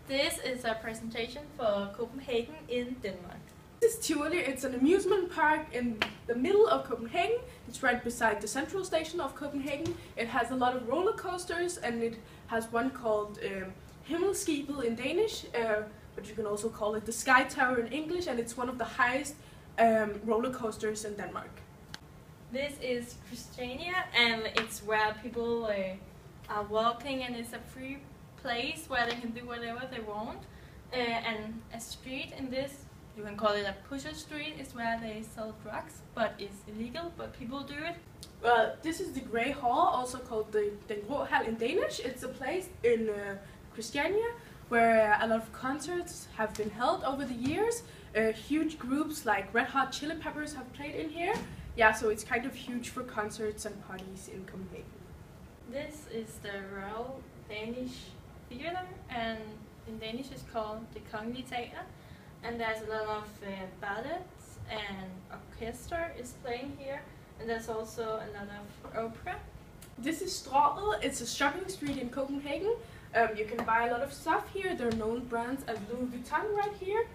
This is a presentation for Copenhagen in Denmark. This is Tivoli. It's an amusement park in the middle of Copenhagen. It's right beside the central station of Copenhagen. It has a lot of roller coasters, and it has one called Himmelskibet in Danish, but you can also call it the Sky Tower in English, and it's one of the highest roller coasters in Denmark. This is Christiania, and it's where people are walking, and it's a free place where they can do whatever they want. And a street in this, you can call it a pusher street, is where they sell drugs, but it's illegal, but people do it. Well, this is the Grey Hall, also called the Den Grå Hal in Danish. It's a place in Christiania where a lot of concerts have been held over the years. Huge groups like Red Hot Chili Peppers have played in here. Yeah, so it's kind of huge for concerts and parties in Copenhagen. This is the Royal Danish Theatre, and in Danish it's called the Kongelige Teater. And there's a lot of ballets, and orchestra is playing here, and there's also a lot of opera. This is Strøget. It's a shopping street in Copenhagen. You can buy a lot of stuff here. There are known brands as Louis Vuitton right here,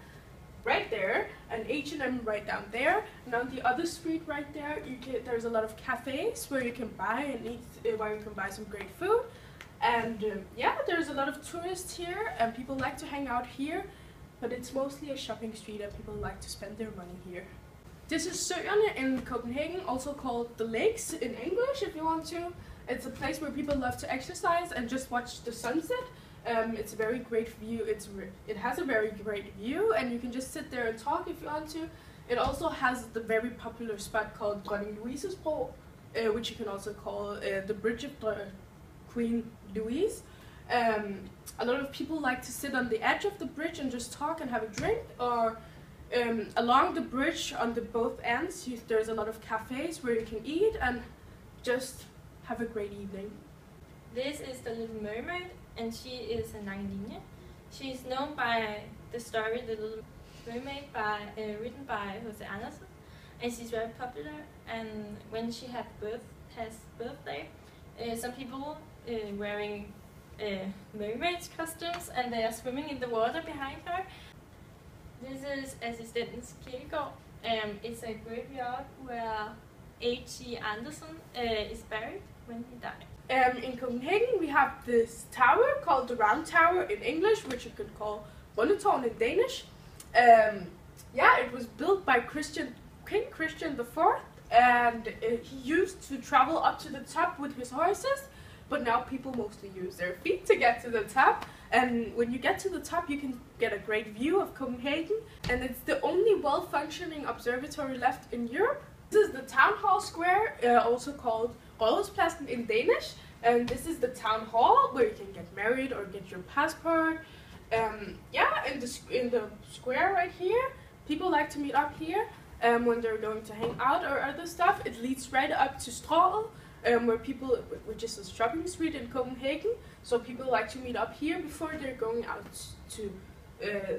right there, and H&M right down there. And on the other street right there, there's a lot of cafes where you can buy and eat, where you can buy some great food. And yeah, there's a lot of tourists here, and people like to hang out here. But it's mostly a shopping street, and people like to spend their money here. This is Søerne in Copenhagen, also called the Lakes in English if you want to. It's a place where people love to exercise and just watch the sunset. It's a very great view. It has a very great view, and you can just sit there and talk if you want to. It also has the very popular spot called Dronning Louise's Bro, which you can also call the Bridge of Queen Louise. A lot of people like to sit on the edge of the bridge and just talk and have a drink, or along the bridge on both ends there's a lot of cafes where you can eat and just have a great evening. This is the Little Mermaid, and she is a Langelinie. She is known by the story The Little Mermaid, written by H.C. Andersen, and she's very popular. And when she has birthday, some people wearing mermaids costumes, and they are swimming in the water behind her. This is Assistens Kirkegård. It's a graveyard where H.C. Andersen is buried when he died. In Copenhagen we have this tower called the Round Tower in English, which you could call Rundetårn in Danish. Yeah, it was built by King Christian IV, and he used to travel up to the top with his horses. But now people mostly use their feet to get to the top. And when you get to the top, you can get a great view of Copenhagen. And it's the only well-functioning observatory left in Europe. This is the Town Hall Square, also called Rådhuspladsen in Danish. And this is the town hall where you can get married or get your passport. Yeah, in the square right here, people like to meet up here when they're going to hang out or other stuff. It leads right up to Strøget, which is a shopping street in Copenhagen. So people like to meet up here before they're going out to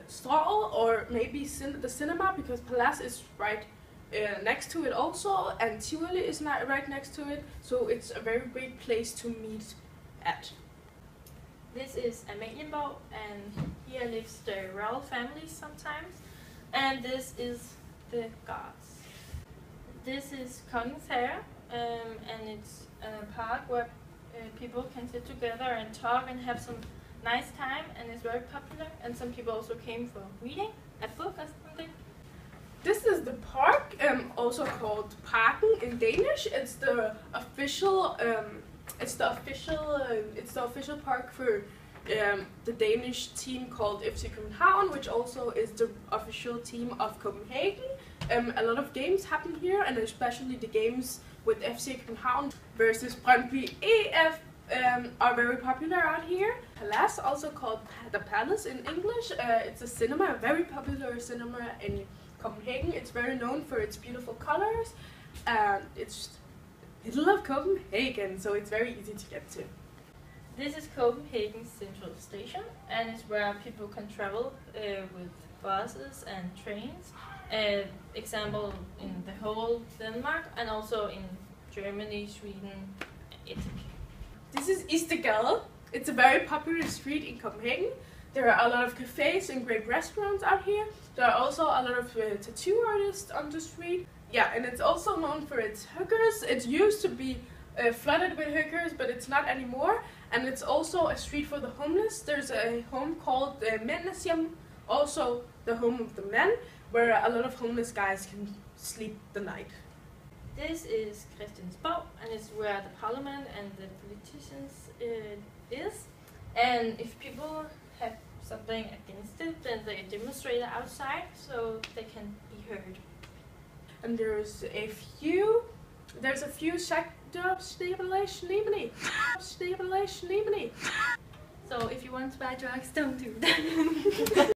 Strøget, or maybe the cinema, because Palace is right next to it also, and Tivoli is right next to it. So it's a very great place to meet at. This is Amalienborg, and here lives the royal families sometimes. And this is the guards. This is Kongens Have. And it's a park where people can sit together and talk and have some nice time, and it's very popular, and some people also came for reading a book or something. This is the park, also called Parken in Danish. It's the official park for the Danish team called FC København, which also is the official team of Copenhagen. A lot of games happen here, and especially the games with FC København versus Brøndby EF are very popular out here. Palace, also called the Palace in English, it's a cinema, a very popular cinema in Copenhagen. It's very known for its beautiful colors, and it's middle of Copenhagen, so it's very easy to get to. This is Copenhagen Central Station, and it's where people can travel with buses and trains. Example in the whole Denmark, and also in Germany, Sweden, Italy. This is Istedgade. It's a very popular street in Copenhagen. There are a lot of cafes and great restaurants out here. There are also a lot of tattoo artists on the street. Yeah, and it's also known for its hookers. It used to be flooded with hookers, but it's not anymore. And it's also a street for the homeless. There's a home called Mændeshjem, also the home of the men, where a lot of homeless guys can sleep the night. This is Christiansborg, and it's where the parliament and the politicians is. And if people have something against it, then they demonstrate outside so they can be heard. And there's a few So if you want to buy drugs, don't do that.